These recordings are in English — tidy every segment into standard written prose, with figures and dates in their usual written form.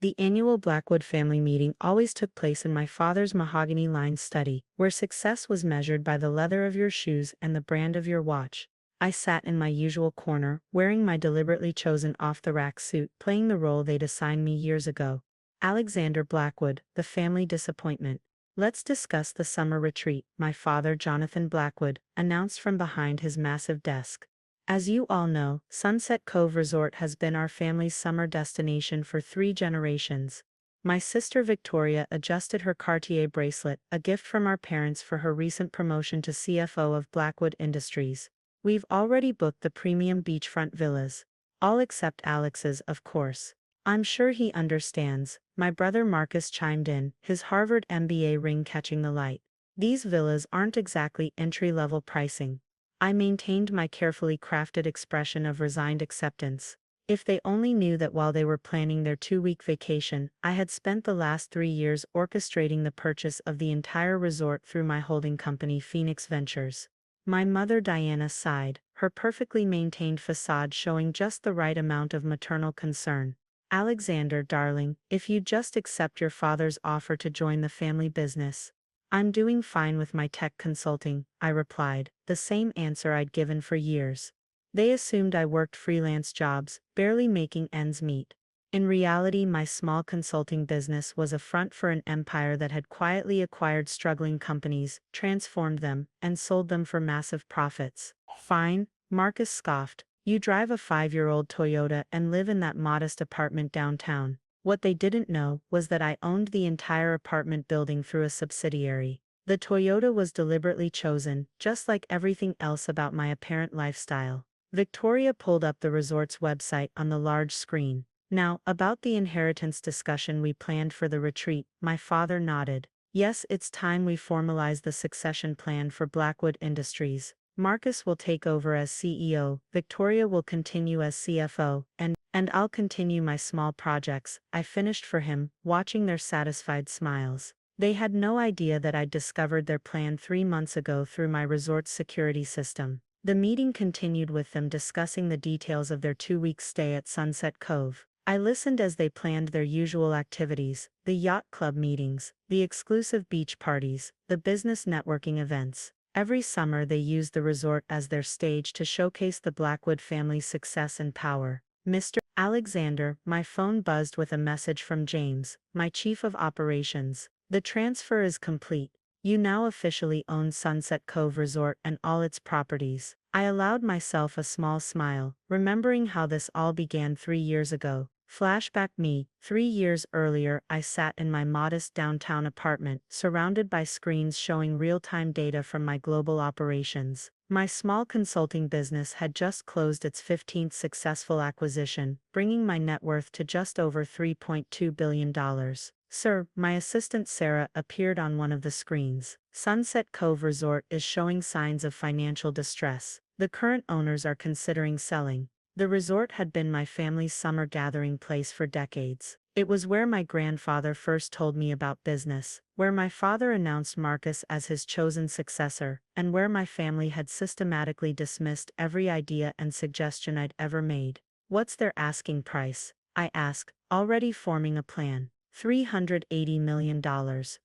The annual Blackwood family meeting always took place in my father's mahogany-lined study, where success was measured by the leather of your shoes and the brand of your watch. I sat in my usual corner, wearing my deliberately chosen off-the-rack suit, playing the role they'd assigned me years ago. Alexander Blackwood, the family disappointment. Let's discuss the summer retreat, my father, Jonathan Blackwood, announced from behind his massive desk. As you all know, Sunset Cove Resort has been our family's summer destination for 3 generations. My sister Victoria adjusted her Cartier bracelet, a gift from our parents for her recent promotion to CFO of Blackwood Industries. We've already booked the premium beachfront villas. All except Alex's, of course. I'm sure he understands, my brother Marcus chimed in, his Harvard MBA ring catching the light. These villas aren't exactly entry-level pricing. I maintained my carefully crafted expression of resigned acceptance. If they only knew that while they were planning their 2-week vacation, I had spent the last 3 years orchestrating the purchase of the entire resort through my holding company Phoenix Ventures. My mother Diana sighed, her perfectly maintained facade showing just the right amount of maternal concern. Alexander, darling, if you'd just accept your father's offer to join the family business. I'm doing fine with my tech consulting, I replied, the same answer I'd given for years. They assumed I worked freelance jobs, barely making ends meet. In reality, my small consulting business was a front for an empire that had quietly acquired struggling companies, transformed them, and sold them for massive profits. Fine, Marcus scoffed. You drive a 5-year-old Toyota and live in that modest apartment downtown. What they didn't know was that I owned the entire apartment building through a subsidiary. The Toyota was deliberately chosen, just like everything else about my apparent lifestyle. Victoria pulled up the resort's website on the large screen. Now, about the inheritance discussion we planned for the retreat, my father nodded. Yes, it's time we formalize the succession plan for Blackwood Industries. Marcus will take over as CEO, Victoria will continue as CFO, and I'll continue my small projects, I finished for him, watching their satisfied smiles. They had no idea that I'd discovered their plan 3 months ago through my resort's security system. The meeting continued with them discussing the details of their 2-week stay at Sunset Cove. I listened as they planned their usual activities, the yacht club meetings, the exclusive beach parties, the business networking events. Every summer they used the resort as their stage to showcase the Blackwood family's success and power. Mr. Alexander, my phone buzzed with a message from James, my chief of operations. The transfer is complete. You now officially own Sunset Cove Resort and all its properties. I allowed myself a small smile, remembering how this all began 3 years ago. Flashback me, 3 years earlier I sat in my modest downtown apartment, surrounded by screens showing real-time data from my global operations. My small consulting business had just closed its 15th successful acquisition, bringing my net worth to just over $3.2 billion. Sir, my assistant Sarah appeared on one of the screens. Sunset Cove Resort is showing signs of financial distress. The current owners are considering selling. The resort had been my family's summer gathering place for decades. It was where my grandfather first told me about business, where my father announced Marcus as his chosen successor, and where my family had systematically dismissed every idea and suggestion I'd ever made. What's their asking price? I asked, already forming a plan. $380 million,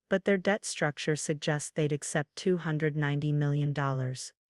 but their debt structure suggests they'd accept $290 million.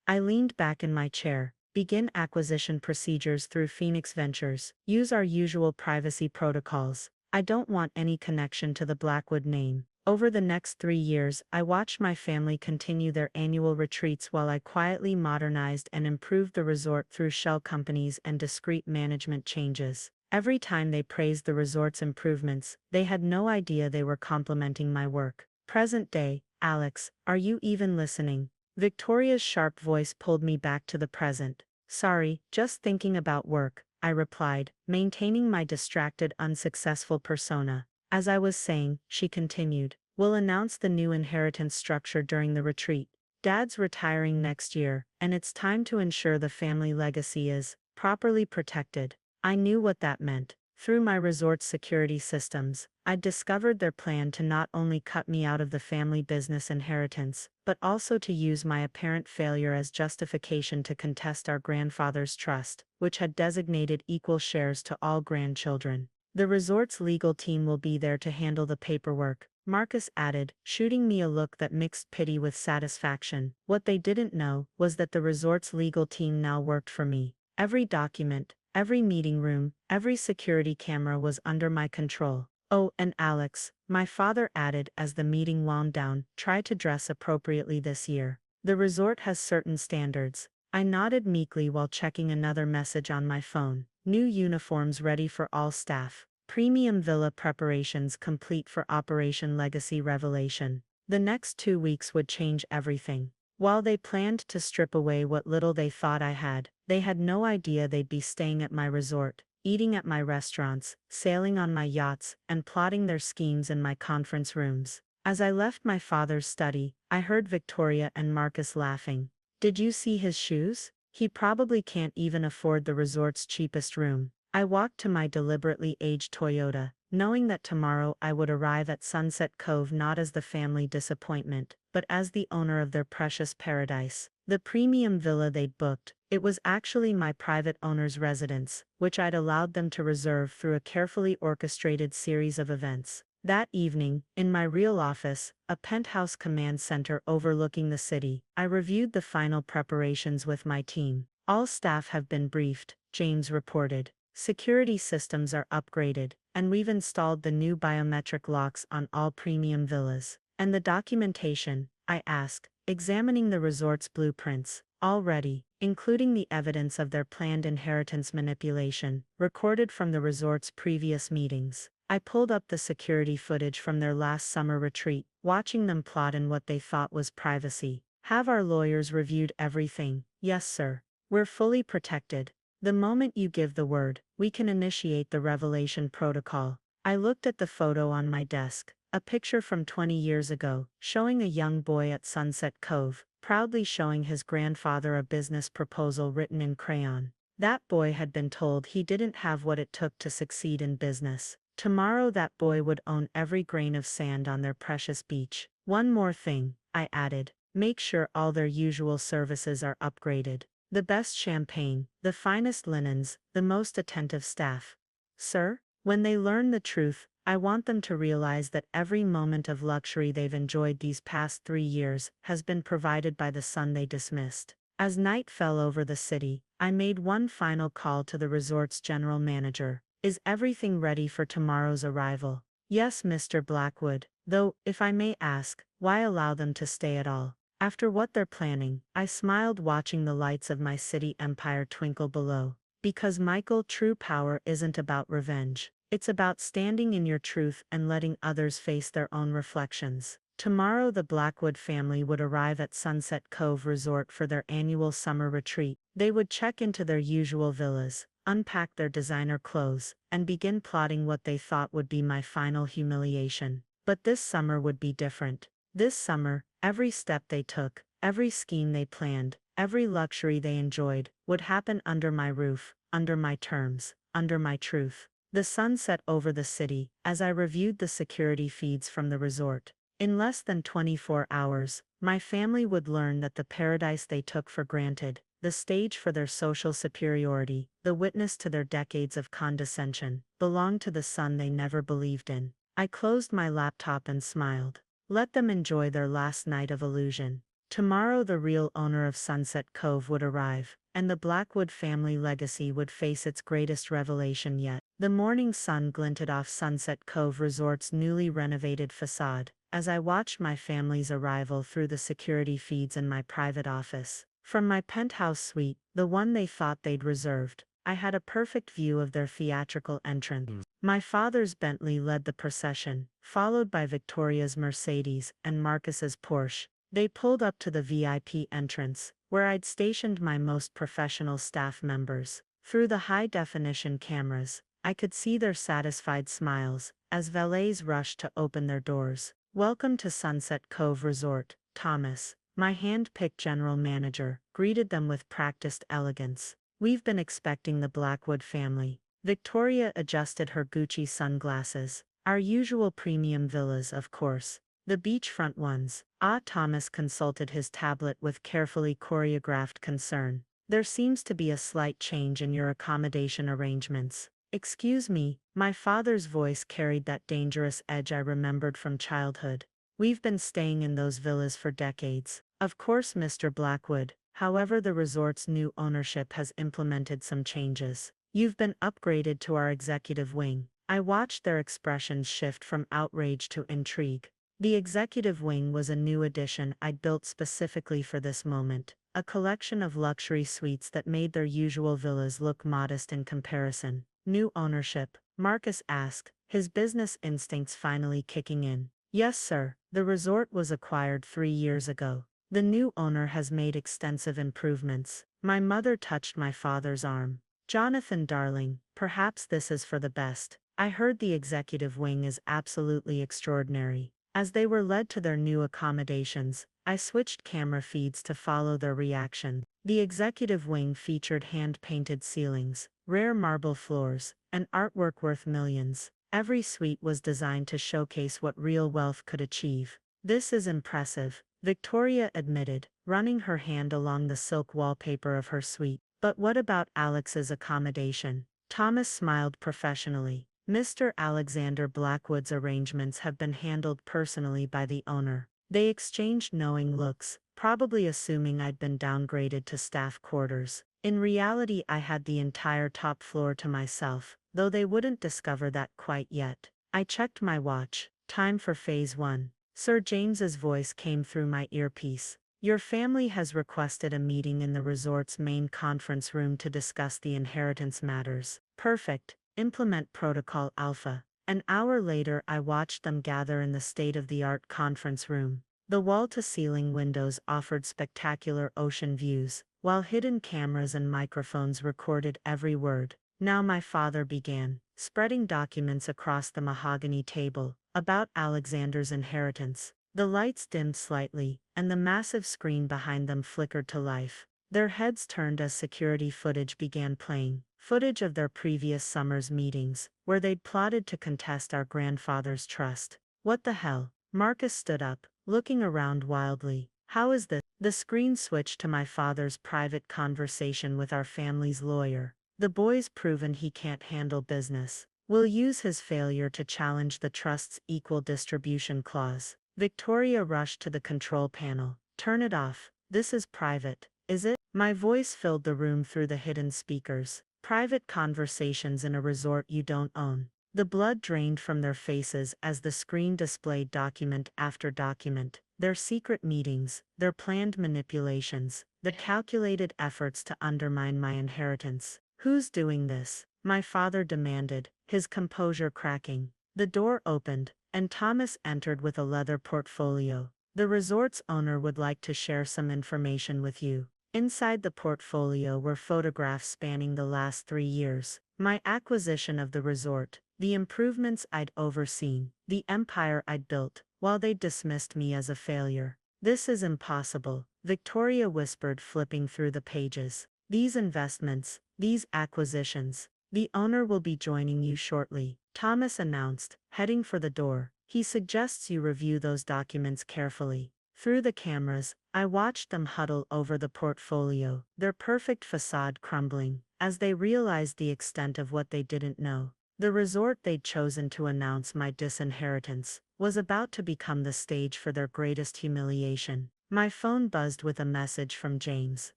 I leaned back in my chair. Begin acquisition procedures through Phoenix Ventures. Use our usual privacy protocols. I don't want any connection to the Blackwood name. Over the next 3 years, I watched my family continue their annual retreats while I quietly modernized and improved the resort through shell companies and discrete management changes. Every time they praised the resort's improvements, they had no idea they were complimenting my work. Present day, Alex, are you even listening? Victoria's sharp voice pulled me back to the present. Sorry, just thinking about work, I replied, maintaining my distracted, unsuccessful persona. As I was saying, she continued, we'll announce the new inheritance structure during the retreat. Dad's retiring next year, and it's time to ensure the family legacy is properly protected. I knew what that meant. Through my resort's security systems, I'd discovered their plan to not only cut me out of the family business inheritance, but also to use my apparent failure as justification to contest our grandfather's trust, which had designated equal shares to all grandchildren. The resort's legal team will be there to handle the paperwork, Marcus added, shooting me a look that mixed pity with satisfaction. What they didn't know was that the resort's legal team now worked for me. Every document, every meeting room, every security camera was under my control. Oh, and Alex, my father added as the meeting wound down, try to dress appropriately this year. The resort has certain standards. I nodded meekly while checking another message on my phone. New uniforms ready for all staff. Premium villa preparations complete for Operation Legacy Revelation. The next 2 weeks would change everything. While they planned to strip away what little they thought I had, they had no idea they'd be staying at my resort, eating at my restaurants, sailing on my yachts, and plotting their schemes in my conference rooms. As I left my father's study, I heard Victoria and Marcus laughing. Did you see his shoes? He probably can't even afford the resort's cheapest room. I walked to my deliberately aged Toyota, knowing that tomorrow I would arrive at Sunset Cove not as the family disappointment, but as the owner of their precious paradise. The premium villa they'd booked, it was actually my private owner's residence, which I'd allowed them to reserve through a carefully orchestrated series of events. That evening, in my real office, a penthouse command center overlooking the city, I reviewed the final preparations with my team. All staff have been briefed, James reported. Security systems are upgraded, and we've installed the new biometric locks on all premium villas. And the documentation, I asked, examining the resort's blueprints, all ready, including the evidence of their planned inheritance manipulation, recorded from the resort's previous meetings. I pulled up the security footage from their last summer retreat, watching them plot in what they thought was privacy. Have our lawyers reviewed everything? Yes, sir. We're fully protected. The moment you give the word, we can initiate the revelation protocol. I looked at the photo on my desk, a picture from 20 years ago, showing a young boy at Sunset Cove, proudly showing his grandfather a business proposal written in crayon. That boy had been told he didn't have what it took to succeed in business. Tomorrow that boy would own every grain of sand on their precious beach. One more thing, I added, make sure all their usual services are upgraded. The best champagne, the finest linens, the most attentive staff. Sir, when they learn the truth, I want them to realize that every moment of luxury they've enjoyed these past 3 years has been provided by the son they dismissed. As night fell over the city, I made one final call to the resort's general manager. Is everything ready for tomorrow's arrival? Yes, Mr. Blackwood, though, if I may ask, why allow them to stay at all? After what they're planning, I smiled watching the lights of my city empire twinkle below. Because Michael, true power isn't about revenge. It's about standing in your truth and letting others face their own reflections. Tomorrow the Blackwood family would arrive at Sunset Cove Resort for their annual summer retreat. They would check into their usual villas, unpack their designer clothes, and begin plotting what they thought would be my final humiliation. But this summer would be different. This summer, every step they took, every scheme they planned, every luxury they enjoyed, would happen under my roof, under my terms, under my truth. The sun set over the city as I reviewed the security feeds from the resort. In less than 24 hours, my family would learn that the paradise they took for granted, the stage for their social superiority, the witness to their decades of condescension, belonged to the son they never believed in. I closed my laptop and smiled. Let them enjoy their last night of illusion. Tomorrow the real owner of Sunset Cove would arrive, and the Blackwood family legacy would face its greatest revelation yet. The morning sun glinted off Sunset Cove Resort's newly renovated facade, as I watched my family's arrival through the security feeds in my private office. From my penthouse suite, the one they thought they'd reserved, I had a perfect view of their theatrical entrance. My father's Bentley led the procession, followed by Victoria's Mercedes and Marcus's Porsche. They pulled up to the VIP entrance, where I'd stationed my most professional staff members. Through the high-definition cameras, I could see their satisfied smiles, as valets rushed to open their doors. Welcome to Sunset Cove Resort, Thomas. My hand-picked general manager greeted them with practiced elegance. We've been expecting the Blackwood family. Victoria adjusted her Gucci sunglasses. Our usual premium villas, of course. The beachfront ones. Ah, Thomas consulted his tablet with carefully choreographed concern. There seems to be a slight change in your accommodation arrangements. Excuse me, my father's voice carried that dangerous edge I remembered from childhood. We've been staying in those villas for decades. Of course, Mr. Blackwood. However, the resort's new ownership has implemented some changes. You've been upgraded to our executive wing. I watched their expressions shift from outrage to intrigue. The executive wing was a new addition I'd built specifically for this moment, a collection of luxury suites that made their usual villas look modest in comparison. New ownership? Marcus asked, his business instincts finally kicking in. Yes, sir. The resort was acquired 3 years ago. The new owner has made extensive improvements. My mother touched my father's arm. Jonathan, darling, perhaps this is for the best. I heard the executive wing is absolutely extraordinary. As they were led to their new accommodations, I switched camera feeds to follow their reaction. The executive wing featured hand-painted ceilings, rare marble floors, and artwork worth millions. Every suite was designed to showcase what real wealth could achieve. This is impressive, Victoria admitted, running her hand along the silk wallpaper of her suite. But what about Alex's accommodation? Thomas smiled professionally. Mr. Alexander Blackwood's arrangements have been handled personally by the owner. They exchanged knowing looks, probably assuming I'd been downgraded to staff quarters. In reality, I had the entire top floor to myself, though they wouldn't discover that quite yet. I checked my watch. Time for phase 1. Sir James's voice came through my earpiece. Your family has requested a meeting in the resort's main conference room to discuss the inheritance matters. Perfect. Implement Protocol Alpha. An hour later, I watched them gather in the state-of-the-art conference room. The wall-to-ceiling windows offered spectacular ocean views, while hidden cameras and microphones recorded every word. Now my father began, spreading documents across the mahogany table, about Alexander's inheritance. The lights dimmed slightly, and the massive screen behind them flickered to life. Their heads turned as security footage began playing, footage of their previous summer's meetings, where they'd plotted to contest our grandfather's trust. What the hell? Marcus stood up, looking around wildly. How is this? The screen switched to my father's private conversation with our family's lawyer. The boy's proven he can't handle business. We'll use his failure to challenge the trust's equal distribution clause. Victoria rushed to the control panel. Turn it off. This is private, is it? My voice filled the room through the hidden speakers. Private conversations in a resort you don't own. The blood drained from their faces as the screen displayed document after document. Their secret meetings, their planned manipulations, the calculated efforts to undermine my inheritance. Who's doing this? My father demanded, his composure cracking. The door opened, and Thomas entered with a leather portfolio. The resort's owner would like to share some information with you. Inside the portfolio were photographs spanning the last 3 years. My acquisition of the resort, the improvements I'd overseen, the empire I'd built, while they dismissed me as a failure. This is impossible, Victoria whispered, flipping through the pages. These investments, these acquisitions. The owner will be joining you shortly, Thomas announced, heading for the door. He suggests you review those documents carefully. Through the cameras, I watched them huddle over the portfolio, their perfect facade crumbling, as they realized the extent of what they didn't know. The resort they'd chosen to announce my disinheritance was about to become the stage for their greatest humiliation. My phone buzzed with a message from James.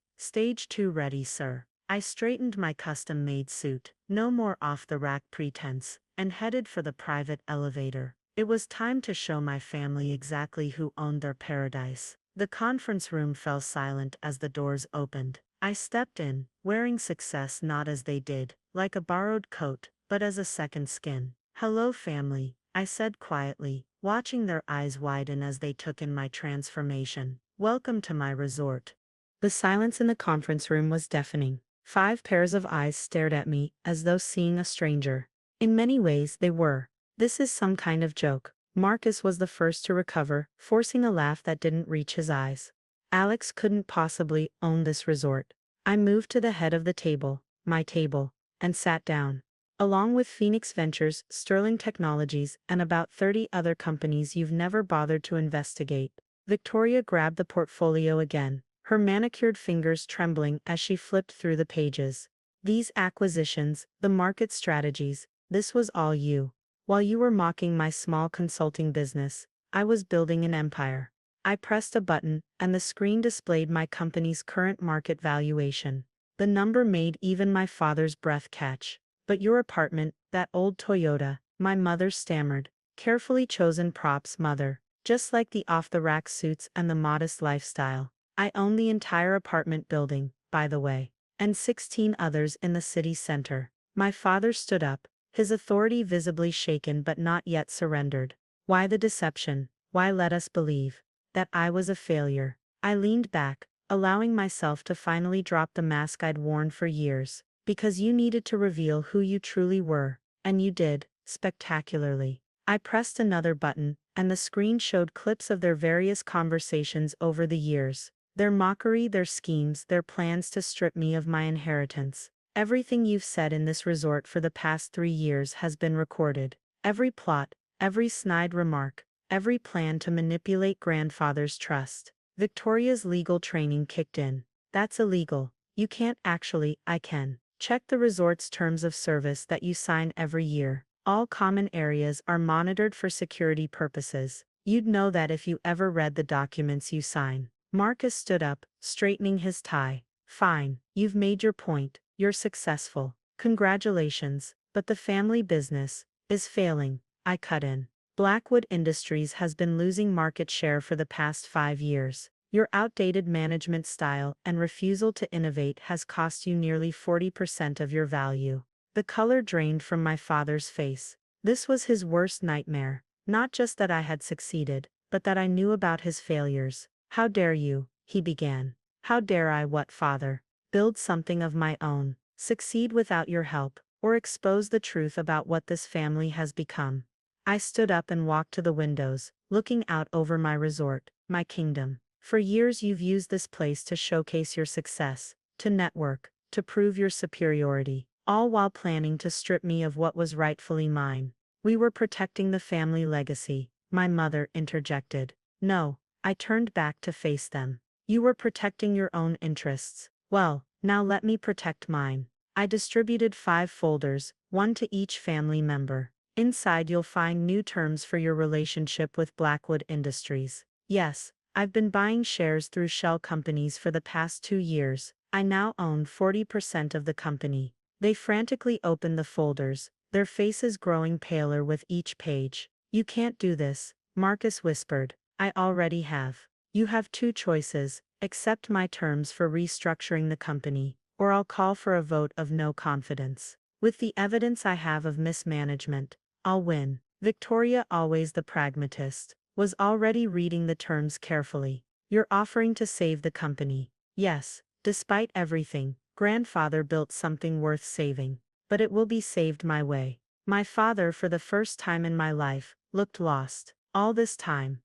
Stage 2 ready, sir. I straightened my custom-made suit, no more off-the-rack pretense, and headed for the private elevator. It was time to show my family exactly who owned their paradise. The conference room fell silent as the doors opened. I stepped in, wearing success not as they did, like a borrowed coat, but as a second skin. Hello, family, I said quietly, watching their eyes widen as they took in my transformation. Welcome to my resort. The silence in the conference room was deafening. 5 pairs of eyes stared at me, as though seeing a stranger. In many ways, they were. This is some kind of joke. Marcus was the first to recover, forcing a laugh that didn't reach his eyes. Alex couldn't possibly own this resort. I moved to the head of the table, my table, and sat down. Along with Phoenix Ventures, Sterling Technologies, and about 30 other companies you've never bothered to investigate. Victoria grabbed the portfolio again, her manicured fingers trembling as she flipped through the pages. These acquisitions, the market strategies, this was all you. While you were mocking my small consulting business, I was building an empire. I pressed a button, and the screen displayed my company's current market valuation. The number made even my father's breath catch. But your apartment, that old Toyota, my mother stammered. Carefully chosen props, mother. Just like the off-the-rack suits and the modest lifestyle. I own the entire apartment building, by the way, and 16 others in the city center. My father stood up, his authority visibly shaken but not yet surrendered. Why the deception? Why let us believe that I was a failure? I leaned back, allowing myself to finally drop the mask I'd worn for years. Because you needed to reveal who you truly were, and you did, spectacularly. I pressed another button, and the screen showed clips of their various conversations over the years. Their mockery, their schemes, their plans to strip me of my inheritance. Everything you've said in this resort for the past 3 years has been recorded. Every plot, every snide remark, every plan to manipulate grandfather's trust. Victoria's legal training kicked in. That's illegal. You can't actually, I can. Check the resort's terms of service that you sign every year. All common areas are monitored for security purposes. You'd know that if you ever read the documents you sign. Marcus stood up, straightening his tie. Fine, you've made your point. You're successful. Congratulations. But the family business is failing. I cut in. Blackwood Industries has been losing market share for the past 5 years. Your outdated management style and refusal to innovate has cost you nearly 40% of your value. The color drained from my father's face. This was his worst nightmare. Not just that I had succeeded, but that I knew about his failures. How dare you, he began. How dare I what, father? Build something of my own, succeed without your help, or expose the truth about what this family has become. I stood up and walked to the windows, looking out over my resort, my kingdom. For years you've used this place to showcase your success, to network, to prove your superiority, all while planning to strip me of what was rightfully mine. We were protecting the family legacy, my mother interjected. No, I turned back to face them. You were protecting your own interests. Well, now let me protect mine. I distributed 5 folders, one to each family member. Inside you'll find new terms for your relationship with Blackwood Industries. Yes, I've been buying shares through shell companies for the past 2 years. I now own 40% of the company. They frantically opened the folders, their faces growing paler with each page. You can't do this, Marcus whispered. I already have. You have 2 choices: accept my terms for restructuring the company, or I'll call for a vote of no confidence. With the evidence I have of mismanagement, I'll win. Victoria, always the pragmatist, was already reading the terms carefully. You're offering to save the company. Yes, despite everything, grandfather built something worth saving. But it will be saved my way. My father, for the first time in my life, looked lost. All this time,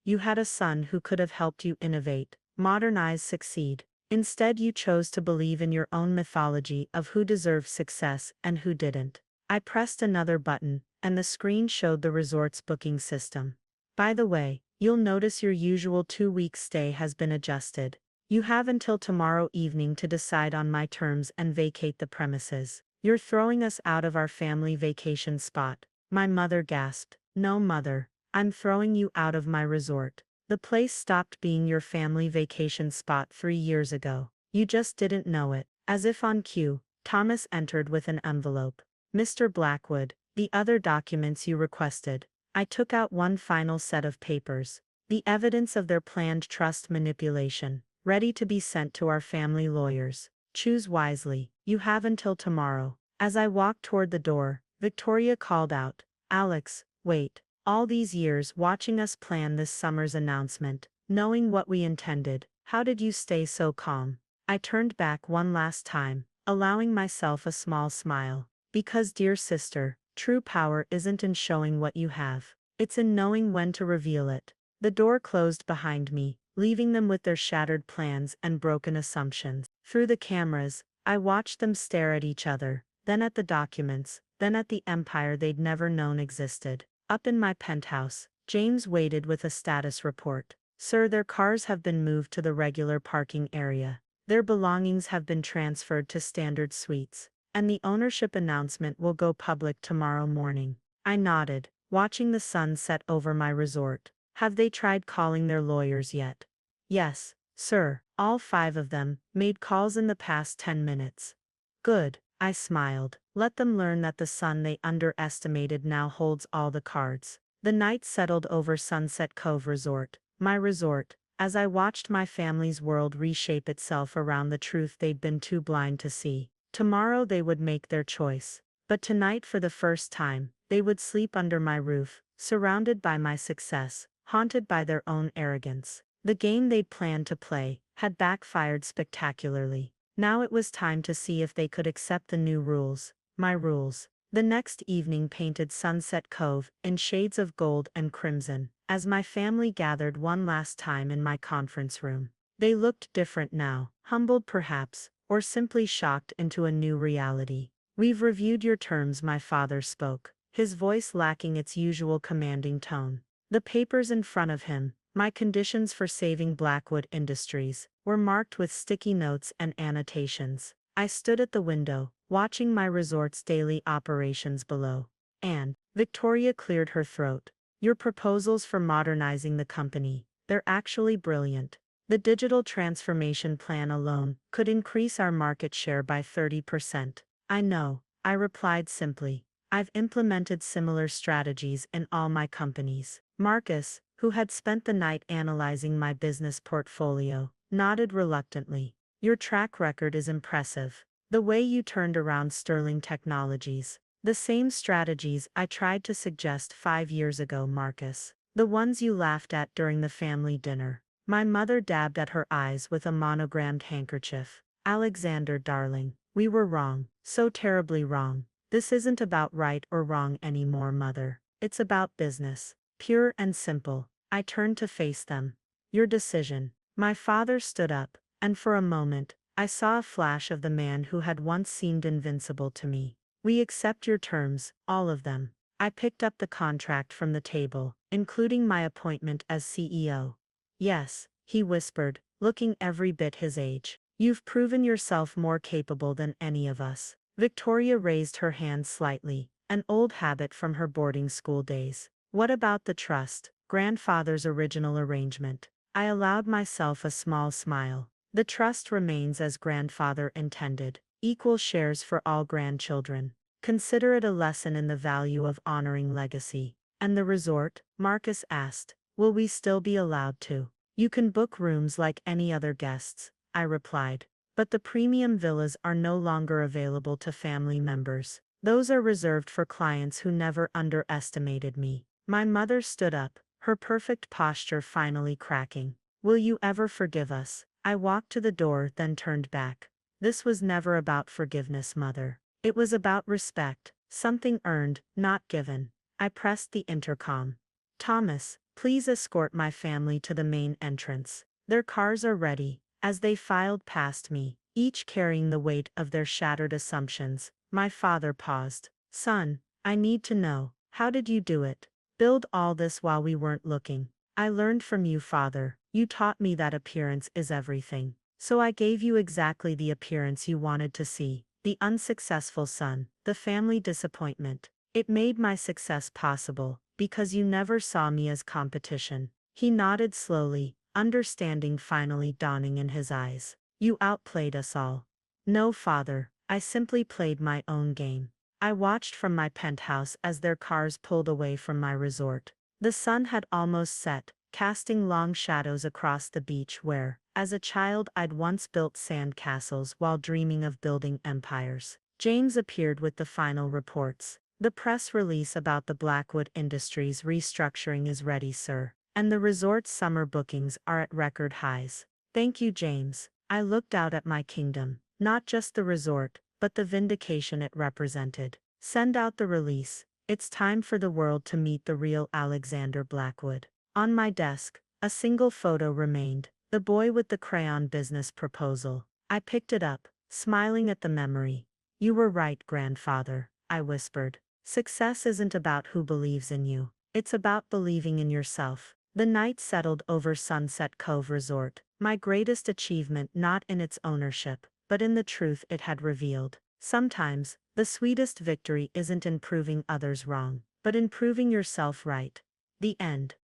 you had a son who could have helped you innovate, modernize, succeed. Instead, you chose to believe in your own mythology of who deserved success and who didn't. I pressed another button, and the screen showed the resort's booking system. By the way, you'll notice your usual 2-week stay has been adjusted. You have until tomorrow evening to decide on my terms and vacate the premises. You're throwing us out of our family vacation spot. My mother gasped. No, mother. I'm throwing you out of my resort. The place stopped being your family vacation spot 3 years ago. You just didn't know it. As if on cue, Thomas entered with an envelope. Mr. Blackwood, the other documents you requested. I took out one final set of papers. The evidence of their planned trust manipulation, ready to be sent to our family lawyers. Choose wisely. You have until tomorrow. As I walked toward the door, Victoria called out, Alex, wait. All these years watching us plan this summer's announcement, knowing what we intended, how did you stay so calm? I turned back one last time, allowing myself a small smile. Because, dear sister, true power isn't in showing what you have. It's in knowing when to reveal it. The door closed behind me, leaving them with their shattered plans and broken assumptions. Through the cameras, I watched them stare at each other, then at the documents, then at the empire they'd never known existed. Up in my penthouse, James waited with a status report. Sir, their cars have been moved to the regular parking area. Their belongings have been transferred to Standard Suites, and the ownership announcement will go public tomorrow morning. I nodded, watching the sun set over my resort. Have they tried calling their lawyers yet? Yes, sir, all 5 of them made calls in the past 10 minutes. Good, I smiled. Let them learn that the son they underestimated now holds all the cards. The night settled over Sunset Cove Resort, my resort, as I watched my family's world reshape itself around the truth they'd been too blind to see. Tomorrow they would make their choice. But tonight, for the first time, they would sleep under my roof, surrounded by my success, haunted by their own arrogance. The game they'd planned to play had backfired spectacularly. Now it was time to see if they could accept the new rules, my rules. The next evening painted Sunset Cove in shades of gold and crimson, as my family gathered one last time in my conference room. They looked different now, humbled perhaps, or simply shocked into a new reality. We've reviewed your terms, my father spoke, his voice lacking its usual commanding tone. The papers in front of him, my conditions for saving Blackwood Industries, were marked with sticky notes and annotations. I stood at the window, watching my resort's daily operations below. And Victoria cleared her throat. Your proposals for modernizing the company, they're actually brilliant. The digital transformation plan alone could increase our market share by 30%. I know, I replied simply. I've implemented similar strategies in all my companies. Marcus, who had spent the night analyzing my business portfolio, nodded reluctantly. Your track record is impressive. The way you turned around Sterling Technologies. The same strategies I tried to suggest 5 years ago, Marcus. The ones you laughed at during the family dinner. My mother dabbed at her eyes with a monogrammed handkerchief. Alexander, darling, we were wrong. So terribly wrong. This isn't about right or wrong anymore, Mother. It's about business. Pure and simple. I turned to face them. Your decision. My father stood up, and for a moment, I saw a flash of the man who had once seemed invincible to me. We accept your terms, all of them. I picked up the contract from the table, including my appointment as CEO. Yes, he whispered, looking every bit his age. You've proven yourself more capable than any of us. Victoria raised her hand slightly, an old habit from her boarding school days. What about the trust, grandfather's original arrangement? I allowed myself a small smile. The trust remains as grandfather intended, equal shares for all grandchildren. Consider it a lesson in the value of honoring legacy. And the resort? Marcus asked. Will we still be allowed to? You can book rooms like any other guests, I replied. But the premium villas are no longer available to family members. Those are reserved for clients who never underestimated me. My mother stood up, her perfect posture finally cracking. Will you ever forgive us? I walked to the door, then turned back. This was never about forgiveness, Mother. It was about respect, something earned, not given. I pressed the intercom. Thomas, please escort my family to the main entrance. Their cars are ready. As they filed past me, each carrying the weight of their shattered assumptions, my father paused. Son, I need to know, how did you do it? Build all this while we weren't looking. I learned from you, Father. You taught me that appearance is everything. So I gave you exactly the appearance you wanted to see. The unsuccessful son, the family disappointment. It made my success possible, because you never saw me as competition. He nodded slowly, understanding finally dawning in his eyes. You outplayed us all. No, Father, I simply played my own game. I watched from my penthouse as their cars pulled away from my resort. The sun had almost set, casting long shadows across the beach where, as a child, I'd once built sand castles while dreaming of building empires. James appeared with the final reports. The press release about the Blackwood Industries restructuring is ready, sir, and the resort's summer bookings are at record highs. Thank you, James. I looked out at my kingdom, not just the resort, but the vindication it represented. Send out the release. It's time for the world to meet the real Alexander Blackwood. On my desk, a single photo remained, the boy with the crayon business proposal. I picked it up, smiling at the memory. You were right, grandfather, I whispered. Success isn't about who believes in you. It's about believing in yourself. The night settled over Sunset Cove Resort, My greatest achievement not in its ownership, but in the truth it had revealed. Sometimes, the sweetest victory isn't in proving others wrong, but in proving yourself right. The end.